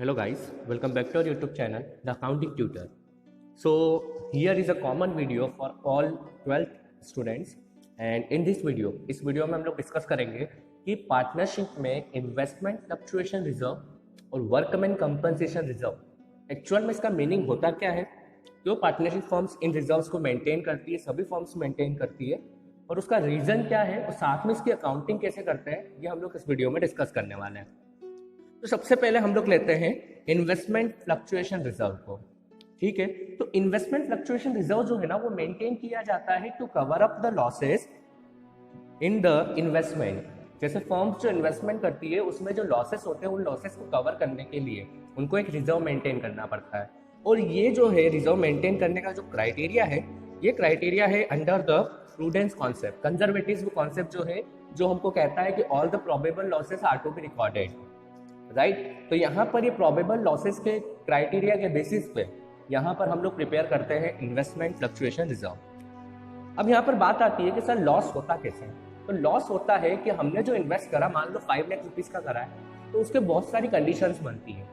Hello guys, welcome back to our YouTube channel, The Accounting Tutor. So here is a common video for all 12th students and in this video, इस video में हम लोग discuss करेंगे कि partnership में investment fluctuation reserve और workman compensation reserve actual में इसका मीनिंग होता क्या है, क्यों पार्टनरशिप फर्म्स इन रिजर्व्स को मेंटेन करती है, सभी फर्म्स मेंटेन करती है और उसका रीजन क्या है और साथ में इसकी अकाउंटिंग कैसे करते हैं, ये हम लोग इस वीडियो में डिस्कस करने वाले हैं। तो सबसे पहले हम लोग लेते हैं इन्वेस्टमेंट फ्लक्चुएशन रिजर्व को। ठीक है, तो इन्वेस्टमेंट फ्लक्चुएशन रिजर्व जो है ना वो मेंटेन किया जाता है to cover up the losses in the investment. जैसे फर्म्स जो इन्वेस्टमेंट करती है उसमें जो लॉसेस होते हैं उन लॉसेस को कवर करने के लिए उनको एक रिजर्व मेंटेन करना पड़ता है। और ये जो है रिजर्व मेंटेन करने का जो क्राइटेरिया है, ये क्राइटेरिया है under the prudence concept, conservative concept जो है, जो हमको कहता है कि all the probable losses are to be recorded, right. तो यहाँ पर ये प्रोबेबल लॉसेस के क्राइटेरिया के बेसिस पे यहाँ पर हम लोग प्रिपेयर करते हैं इन्वेस्टमेंट फ्लक्चुएशन रिजर्व। अब यहाँ पर बात आती है कि सर लॉस होता कैसे है। तो लॉस होता है कि हमने जो इन्वेस्ट करा, मान लो 5 लाख रुपीज का करा है, तो उसके बहुत सारी कंडीशंस बनती है।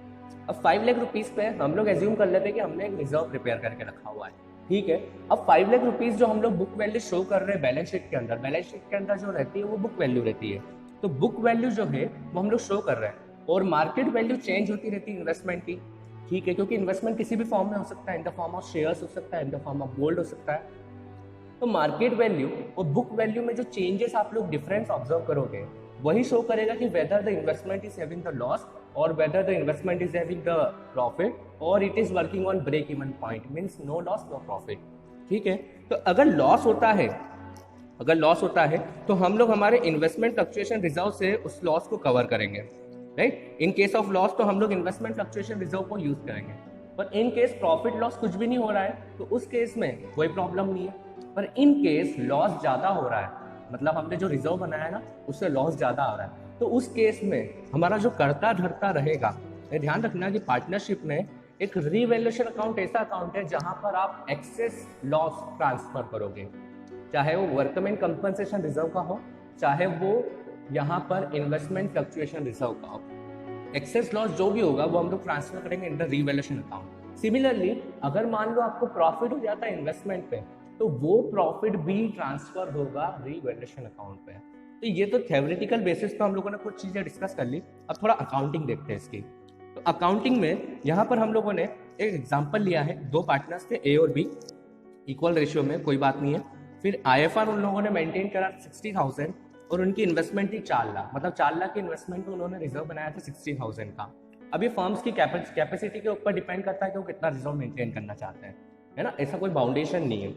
अब 5 लाख रुपीज पे हम लोग एज्यूम कर लेते हैं कि हमने एक रिजर्व प्रिपेयर करके रखा हुआ है। ठीक है, अब 5 लाख रुपीज जो हम लोग बुक वैल्यू शो कर रहे हैं बैलेंस शीट के अंदर, बैलेंस शीट के अंदर जो रहती है वो बुक वैल्यू रहती है। तो बुक वैल्यू जो है वो हम लोग शो कर रहे हैं और मार्केट वैल्यू चेंज होती रहती है इन्वेस्टमेंट की। ठीक है, क्योंकि इन्वेस्टमेंट किसी भी फॉर्म में हो सकता है, in the form of shares हो सकता है, in the form of gold हो सकता है। तो मार्केट वैल्यू और बुक वैल्यू में जो चेंजेस आप लोग डिफरेंस ऑब्जर्व करोगे वही शो करेगा कि whether the investment is having the loss और whether the investment is having the profit और it is working on break even point, means no loss no profit. ठीक है, तो अगर लॉस होता है तो हम लोग हमारे इन्वेस्टमेंट फ्लक्चुएशन रिजर्व से उस लॉस को कवर करेंगे, right. In case of loss तो हम लोग इन्वेस्टमेंट फ्लक्चुएशन रिजर्व को यूज करेंगे, पर इन केस प्रॉफिट लॉस कुछ भी नहीं हो रहा है तो उस केस में कोई प्रॉब्लम नहीं है। पर इन केस लॉस ज्यादा हो रहा है, मतलब हमने जो रिजर्व बनाया ना उससे लॉस ज्यादा आ रहा है, तो उस केस में हमारा जो कर्ता धर्ता रहेगा, ध्यान रखना कि पार्टनरशिप में एक रीवैल्यूएशन अकाउंट ऐसा अकाउंट है जहां पर आप एक्सेस लॉस ट्रांसफर करोगे, चाहे वो वर्कमैन कंपनसेशन रिजर्व का हो, चाहे वो यहाँ पर इन्वेस्टमेंट फ्लक्चुएशन रिजर्व का हो। एक्सेस लॉस जो भी होगा वो हम लोग ट्रांसफर करेंगे in the revaluation account. Similarly अगर मान लो आपको प्रॉफिट हो जाता है इन्वेस्टमेंट पे, तो वो प्रॉफिट भी ट्रांसफर होगा रीवैल्यूएशन अकाउंट पे। तो ये तो थ्योरेटिकल बेसिस पे हम लोगों ने कुछ चीजें डिस्कस कर ली। अब थोड़ा अकाउंटिंग देखते हैं इसकी। तो अकाउंटिंग में यहाँ पर हम लोगों ने एक एग्जाम्पल लिया है, 2 पार्टनर्स थे ए और बी, इक्वल रेशियो में, कोई बात नहीं है। फिर IFR उन लोगों ने मेंटेन करा 60,000 और उनकी इन्वेस्टमेंट थी 4 लाख, मतलब 4 लाख की इन्वेस्टमेंट पे उन्होंने रिजर्व बनाया था 60,000 का। अब ये फर्म्स की कैपेसिटी के ऊपर डिपेंड करता है कि वो कितना रिजर्व मेंटेन करना चाहते हैं, है ना, ऐसा कोई बाउंडेशन नहीं है।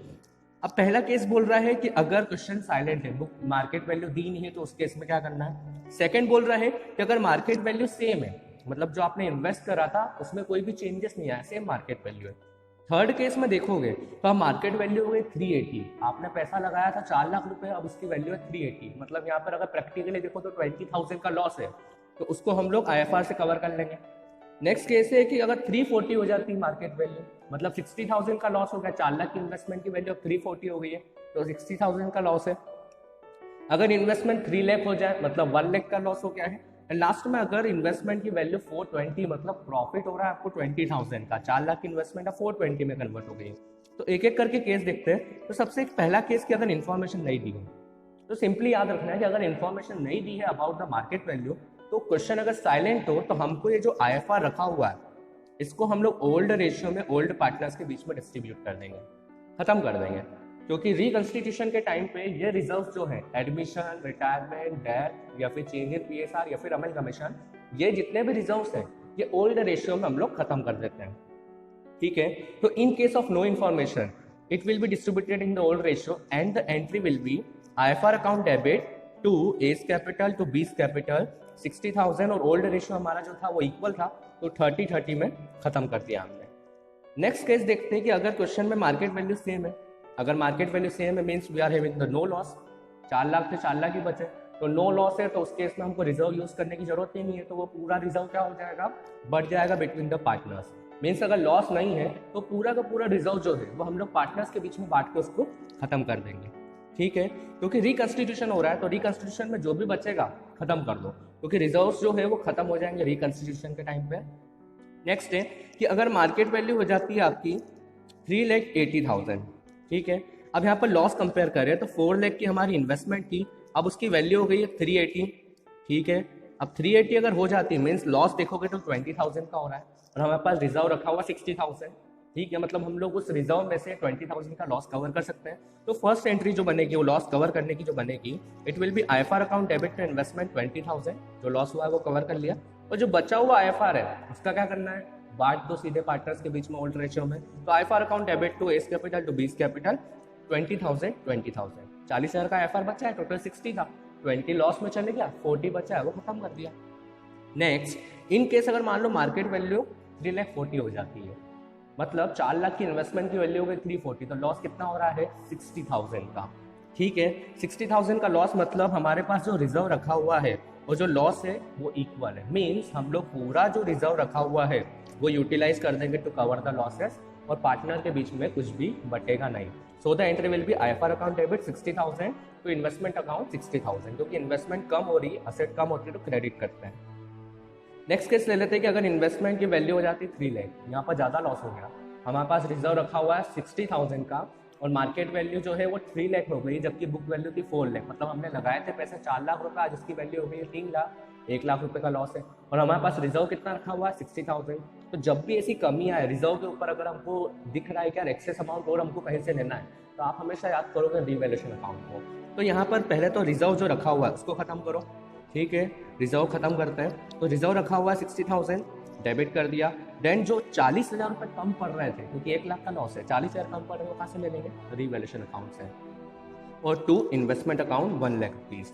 अब पहला केस बोल रहा है कि अगर क्वेश्चन साइलेंट है, बुक मार्केट वैल्यू दी नहीं है, तो उस केस में क्या करना है। सेकंड बोल रहा है कि अगर मार्केट वैल्यू सेम है, मतलब जो आपने इन्वेस्ट करा था उसमें कोई भी चेंजेस नहीं आया, सेम मार्केट वैल्यू है। थर्ड केस में देखोगे तो अब मार्केट वैल्यू हो गई 380, आपने पैसा लगाया था 4 लाख रुपए, अब उसकी वैल्यू है 380, मतलब यहाँ पर अगर प्रैक्टिकली देखो तो 20,000 का लॉस है, तो उसको हम लोग IFR से कवर कर लेंगे। नेक्स्ट केस है कि अगर 340 हो जाती है मार्केट वैल्यू, मतलब 60,000 का लॉस हो गया, 4 लाख की इन्वेस्टमेंट की वैल्यू अब 340 हो गई है, तो 60,000 का लॉस है। अगर इन्वेस्टमेंट 3 लाख हो जाए, मतलब 1 लाख का लॉस हो गया है। लास्ट में अगर इन्वेस्टमेंट की वैल्यू 420, मतलब प्रॉफिट हो रहा है आपको 20,000 का, 4 लाख की इन्वेस्टमेंट अब 420 में कन्वर्ट हो गई है। तो एक एक करके केस देखते हैं। तो सबसे पहला केस की अगर इन्फॉर्मेशन नहीं दी है, तो सिंपली याद रखना है कि अगर इन्फॉर्मेशन नहीं दी है अबाउट द मार्केट वैल्यू, तो क्वेश्चन अगर साइलेंट हो तो हमको ये जो IFR रखा हुआ है इसको हम लोग ओल्ड रेशियो में ओल्ड पार्टनर्स के बीच में डिस्ट्रीब्यूट कर देंगे, खत्म कर देंगे। क्योंकि रिकंस्टिट्यूशन के टाइम पे ये रिजर्व जो है, एडमिशन, रिटायरमेंट, डेथ या फिर चेंज इन PSR या फिर अमेलगमेशन, ये जितने भी रिजर्व्स हैं ये ओल्ड रेशियो में हम लोग खत्म कर देते हैं। ठीक है, तो in case of no information it will be distributed in the old ratio and the entry will be IFR account debit to A's capital to B's capital 60,000, और ओल्ड रेशियो हमारा जो था वो इक्वल था, तो 30-30 में खत्म कर दिया हमने। नेक्स्ट केस देखते हैं कि अगर क्वेश्चन में मार्केट वैल्यू सेम है, अगर मार्केट वैल्यू सेम है means we are having the no loss, 4 lakh थे 4 लाख ही बचे, तो नो लॉस है, तो उस केस में हमको रिजर्व यूज करने की जरूरत ही नहीं है, तो वो पूरा रिजर्व क्या हो जाएगा, बढ़ जाएगा बिटवीन द पार्टनर्स। मीन्स अगर लॉस नहीं है तो पूरा का पूरा रिजर्व जो है वो हम लोग पार्टनर्स के बीच में बांट के उसको खत्म कर देंगे। ठीक है, क्योंकि रिकंस्टिट्यूशन हो रहा है तो रिकंस्टिट्यूशन में जो भी बचेगा खत्म कर दो, क्योंकि रिजर्व्स जो है वो खत्म हो जाएंगे रिकंस्टिट्यूशन के टाइम पे। नेक्स्ट है कि अगर मार्केट वैल्यू हो जाती है आपकी 3,80,000, ठीक है। अब यहाँ पर लॉस कंपेयर करें तो 4 लाख की हमारी इन्वेस्टमेंट थी, अब उसकी वैल्यू हो गई है 380, ठीक है। अब 380 अगर हो जाती है मीन्स लॉस देखोगे तो 20,000 का हो रहा है और हमारे पास रिजर्व रखा हुआ 60,000, ठीक है। मतलब हम लोग उस रिजर्व में से 20,000 का लॉस कवर कर सकते हैं। तो फर्स्ट एंट्री जो बनेगी वो लॉस कवर करने की जो बनेगी, it will be IFR account debit to investment 20,000, जो लॉस हुआ है वो कवर कर लिया। और जो बचा हुआ IFR है उसका क्या करना है, बांट दो सीधे पार्टनर्स के बीच में ओल्ड रेशियो में। तो IFR account debit to A's capital to B's capital 20,000 20,000, 40,000 का IFR बचा है, टोटल 60 था, 20 लॉस में चले गया, 40 बचा है वो खत्म कर दिया। नेक्स्ट इन केस अगर मान लो मार्केट वैल्यू 3,40,000 हो जाती है, मतलब 4 लाख की इन्वेस्टमेंट की वैल्यू हो गई 340, तो लॉस कितना हो रहा है 60,000 का, ठीक है। 60,000 का लॉस मतलब हमारे पास जो रिजर्व रखा हुआ है और जो लॉस है वो इक्वल है, मीन्स हम लोग पूरा जो रिजर्व रखा हुआ है वो यूटिलाइज कर देंगे टू कवर द लॉसेस और पार्टनर के बीच में कुछ भी बटेगा नहीं। So the entry will be IFR account debit 60,000 to investment account 60,000, क्योंकि इन्वेस्टमेंट कम हो रही है, असेट कम होती है तो क्रेडिट करते हैं। नेक्स्ट केस ले लेते हैं कि अगर इन्वेस्टमेंट की वैल्यू हो जाती है 3 लाख, यहाँ पर ज़्यादा लॉस हो गया, हमारे पास रिजर्व रखा हुआ है 60,000 का और मार्केट वैल्यू जो है वो 3 लाख में हो गई, जबकि बुक वैल्यू थी 4 लाख, मतलब हमने लगाए थे पैसे 4 लाख रुपए, आज उसकी वैल्यू हो गई है 3 लाख, 1 लाख रुपए का लॉस है। और हमारे पास रिजर्व कितना रखा हुआ है 60,000। तो जब भी ऐसी कमी आए रिजर्व के ऊपर, अगर हमको दिख रहा है कि यार एक्सेस अमाउंट और हमको कहीं से लेना है, तो आप हमेशा याद करोगे रिवैल्यूएशन अकाउंट को। तो यहाँ पर पहले तो रिजर्व जो रखा हुआ है उसको खत्म करो, ठीक है, रिजर्व खत्म करते हैं। तो रिजर्व रखा हुआ है 60,000, डेबिट कर दिया। देन जो 40,000 रुपये कम पड़ रहे थे, क्योंकि 1 लाख का लॉस है, 40,000 कम पड़ रहे हैं, वो कहाँ से ले लेंगे, रिवैल्यूएशन अकाउंट से। और to investment account 1 lakh rupees.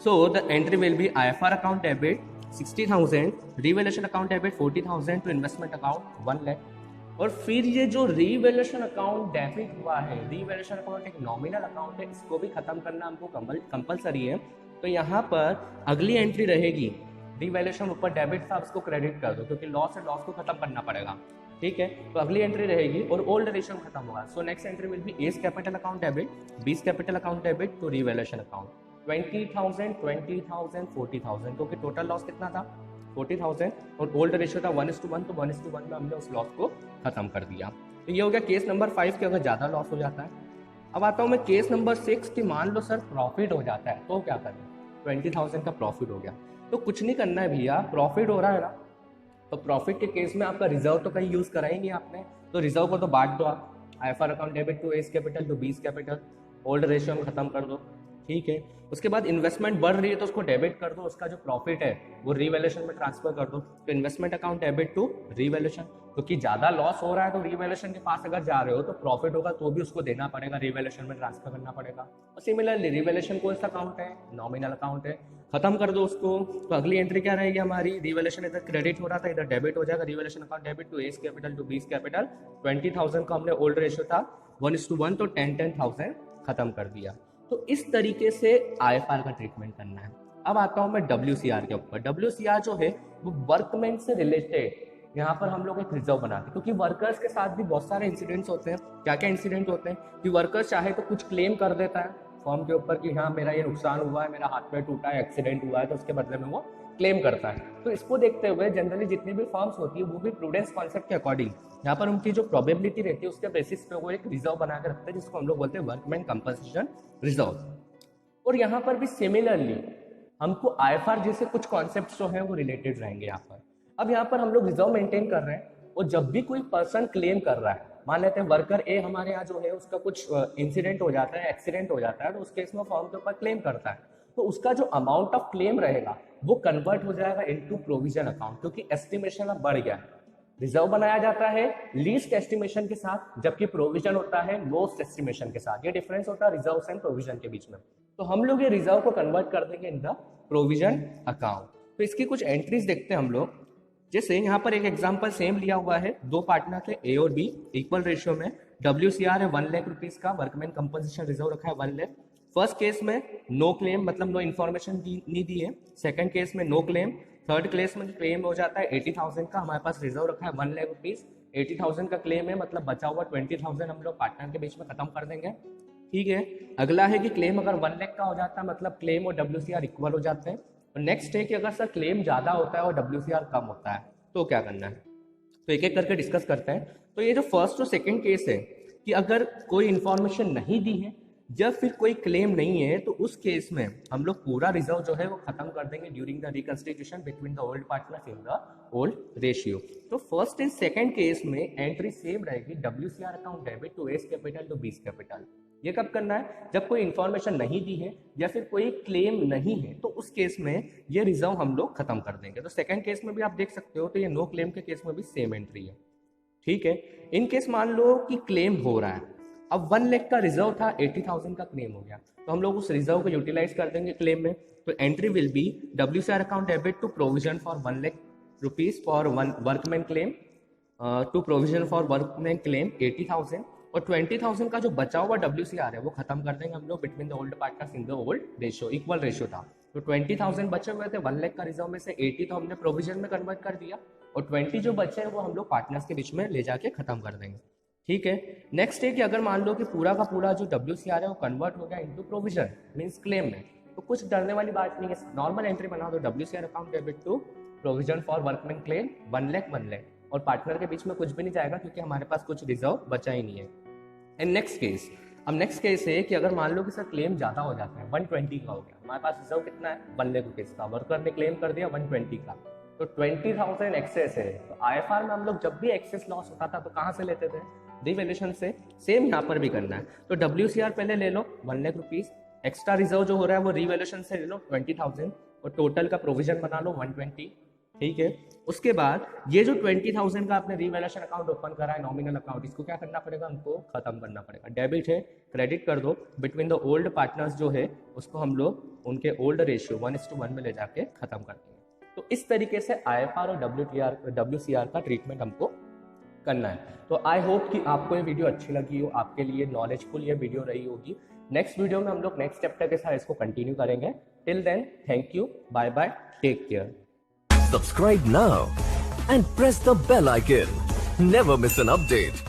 So the entry will be IFR account debit 60,000, revaluation account debit 40,000 to investment account 1 lakh. और फिर ये जो रिवैल्यूएशन अकाउंट डेबिट हुआ है, रिवैल्यूएशन अकाउंट एक नॉमिनल अकाउंट है, इसको भी खत्म करना हमको कंपलसरी है। तो यहाँ पर अगली एंट्री रहेगी, रिवैल्यूएशन ऊपर डेबिट था, उसको क्रेडिट कर दो, क्योंकि लॉस है, लॉस को खत्म करना पड़ेगा, ठीक है। तो अगली एंट्री रहेगी और ओल्ड रेशियो खत्म होगा। So next entry will be A's capital account debit, B's capital account debit to revaluation account 20,000 20,000 40,000, क्योंकि टोटल लॉस कितना था 40,000 और ओल्ड रेशियो था 1:1, तो 1:1 में हमने उस लॉस को खत्म कर दिया। तो ये हो गया केस नंबर 5 के अगर ज़्यादा लॉस हो जाता है। अब आता हूँ मैं केस नंबर 6 की, मान लो सर प्रॉफिट हो जाता है, तो क्या करें, 20,000 का प्रॉफिट हो गया, तो कुछ नहीं करना है भैया, प्रॉफिट हो रहा है ना, तो प्रॉफिट के केस में आपका रिजर्व तो कहीं यूज़ करा ही नहीं आपने, तो रिजर्व को तो बांट दो आप, IFR account debit to A's capital to B's capital, old ratio में खत्म कर दो, ठीक है। उसके बाद इन्वेस्टमेंट बढ़ रही है तो उसको डेबिट कर दो, उसका जो प्रॉफिट है वो रिवैल्यूएशन में ट्रांसफर कर दो, तो investment account debit to revaluation, क्योंकि ज़्यादा लॉस हो रहा है तो रिवैल्यूएशन के पास अगर जा रहे हो तो प्रॉफिट होगा तो भी उसको देना पड़ेगा, रिवैल्यूएशन में ट्रांसफर करना पड़ेगा। और सिमिलरली रिवैल्यूएशन कौन सा अकाउंट है, नॉमिनल अकाउंट है, खत्म कर दो उसको। तो अगली एंट्री क्या रहेगी हमारी, रिवैल्यूएशन इधर क्रेडिट हो रहा था, इधर डेबिट हो जाएगा, revaluation account debit to A's capital to B's capital, 20,000 का हमने ओल्ड रेशियो था 1:1, तो 10,000 खत्म कर दिया। तो इस तरीके से IFR का ट्रीटमेंट करना है। अब आता हूं मैं WCR के ऊपर। WCR जो है वो वर्कमेन से रिलेटेड, यहाँ पर हम लोग एक रिजर्व बनाते हैं, क्योंकि वर्कर्स के साथ भी बहुत सारे इंसिडेंट्स होते हैं। क्या क्या इंसिडेंट होते हैं कि वर्कर्स चाहे तो कुछ क्लेम कर देता है फॉर्म के ऊपर कि हाँ मेरा ये नुकसान हुआ है, मेरा हाथ पैर टूटा है, एक्सीडेंट हुआ है, तो उसके बदले में वो क्लेम करता है। तो इसको देखते हुए जनरली जितनी भी फॉर्म्स होती है वो भी प्रूडेंस कॉन्सेप्ट के अकॉर्डिंग यहाँ पर उनकी जो प्रोबेबिलिटी रहती है उसके बेसिस पे वो एक रिजर्व बना के रखते हैं, जिसको हम लोग बोलते हैं वर्कमैन कंपनसेशन रिजर्व। और यहाँ पर भी सिमिलरली हमको IFR जैसे कुछ कॉन्सेप्ट जो है वो रिलेटेड रहेंगे यहाँ पर। अब यहाँ पर हम लोग रिजर्व मेंटेन कर रहे हैं और जब भी कोई पर्सन क्लेम कर रहा है, मान लेते हैं वर्कर ए हमारे यहाँ जो है उसका कुछ इंसिडेंट हो जाता है, एक्सीडेंट हो जाता है, तो उस केस में फॉर्म के ऊपर क्लेम करता है, तो उसका जो अमाउंट ऑफ क्लेम रहेगा वो कन्वर्ट हो जाएगा इनटू प्रोविजन अकाउंट, क्योंकि एस्टिमेशन अब बढ़ गया है। रिजर्व बनाया जाता है लीस्ट एस्टिमेशन के साथ, जबकि प्रोविजन होता है मोस्ट एस्टिमेशन के साथ। ये डिफरेंस होता है रिजर्व एंड प्रोविजन के बीच में। तो हम लोग ये रिजर्व को कन्वर्ट कर देंगे इन द प्रोविजन अकाउंट। तो इसकी कुछ एंट्रीज देखते हैं हम लोग। जैसे यहाँ पर एक एग्जांपल सेम लिया हुआ है, दो पार्टनर थे ए और बी, इक्वल रेशियो में, WCR है 1 लाख रुपीज का, वर्कमैन कंपनसेशन रिजर्व रखा है 1 लाख। फर्स्ट केस में नो क्लेम, मतलब नो इन्फॉर्मेशन नहीं दी है। सेकंड केस में नो क्लेम। थर्ड केस में क्लेम हो जाता है 80,000 का, हमारे पास रिजर्व रखा है 1 लाख रुपीज, 80,000 का क्लेम है, मतलब बचा हुआ 20,000 हम लोग पार्टनर के बीच में खत्म कर देंगे, ठीक है। अगला है कि क्लेम अगर 1 लाख का हो जाता है, मतलब क्लेम और WCR इक्वल हो जाते हैं। और नेक्स्ट है कि अगर सर क्लेम ज्यादा होता है और WCR कम होता है, तो क्या करना है, तो एक एक करके डिस्कस करते हैं। तो ये जो फर्स्ट और सेकंड केस है कि अगर कोई इन्फॉर्मेशन नहीं दी है या फिर कोई क्लेम नहीं है, तो उस केस में हम लोग पूरा रिजर्व जो है वो खत्म कर देंगे during the reconstitution between the old partners in the old ratio. तो फर्स्ट एंड सेकंड केस में एंट्री सेम रहेगी, WCR account debit to A's capital to B's capital. ये कब करना है, जब कोई इन्फॉर्मेशन नहीं दी है या फिर कोई क्लेम नहीं है, तो उस केस में ये रिजर्व हम लोग खत्म कर देंगे। तो सेकंड केस में भी आप देख सकते हो, तो ये नो क्लेम के केस में भी सेम एंट्री है, ठीक है। इन केस मान लो कि क्लेम हो रहा है, अब 1 लाख का रिजर्व था, 80,000 का क्लेम हो गया, तो हम लोग उस रिजर्व को यूटिलाइज कर देंगे क्लेम में। तो entry will be WCR account debit to provision for 1 lakh rupees for workman claim to provision for workman claim 80,000, और 20,000 का जो बचा हुआ WCR है वो खत्म कर देंगे हम लोग between the old partners in the old ratio, equal ratio था। तो 20,000 बचे हुए थे 1 लाख का रिजर्व में से, 80 तो हमने प्रोविजन में कन्वर्ट कर दिया, और 20 जो बचे हैं वो हम लोग पार्टनर्स के बीच में ले जाके खत्म कर देंगे, ठीक है। नेक्स्ट है कि अगर मान लो कि पूरा का पूरा जो WCR है वो कन्वर्ट हो गया इनटू प्रोविजन मींस क्लेम में, तो कुछ डरने वाली बात नहीं है, नॉर्मल एंट्री बनाओ। तो WCR account debit to provision for workman claim 1 lakh, और पार्टनर के बीच में कुछ भी नहीं जाएगा क्योंकि हमारे पास कुछ रिजर्व बचा ही नहीं है। एंड नेक्स्ट केस, अब नेक्स्ट केस है कि अगर मान लो कि सर क्लेम ज़्यादा हो जाता है, 120 का हो गया, हमारे पास रिजर्व कितना है 1 लाख रुपीज़ का, वर्कर ने क्लेम कर दिया 120 का, तो 20,000 एक्सेस है। तो IFR में हम लोग जब भी एक्सेस लॉस होता था तो कहाँ से लेते थे, रिवैल्यूएशन से। सेम यहाँ पर भी करना है, तो WCR पहले ले लो 1 लाख रुपीज़, एक्स्ट्रा रिजर्व जो हो रहा है वो रिवैल्यूएशन से ले लो 20,000, और टोटल का प्रोविजन बना लो 120, ठीक है। उसके बाद ये जो 20,000 का आपने रिवैल्यूएशन अकाउंट ओपन करा है, नॉमिनल अकाउंट, इसको क्या करना पड़ेगा, हमको खत्म करना पड़ेगा। डेबिट है, क्रेडिट कर दो, बिटवीन द ओल्ड पार्टनर्स जो है उसको हम लोग उनके ओल्ड रेशियो 1:1 में ले जाके खत्म कर देंगे। तो इस तरीके से IFR और WCR का ट्रीटमेंट हमको करना है। तो आई होप कि आपको ये वीडियो अच्छी लगी हो, आपके लिए नॉलेजफुल ये वीडियो रही होगी। नेक्स्ट वीडियो में हम लोग नेक्स्ट चैप्टर के साथ इसको कंटिन्यू करेंगे। Till then, thank you, bye bye, take care. Subscribe now and press the bell icon. Never miss an update.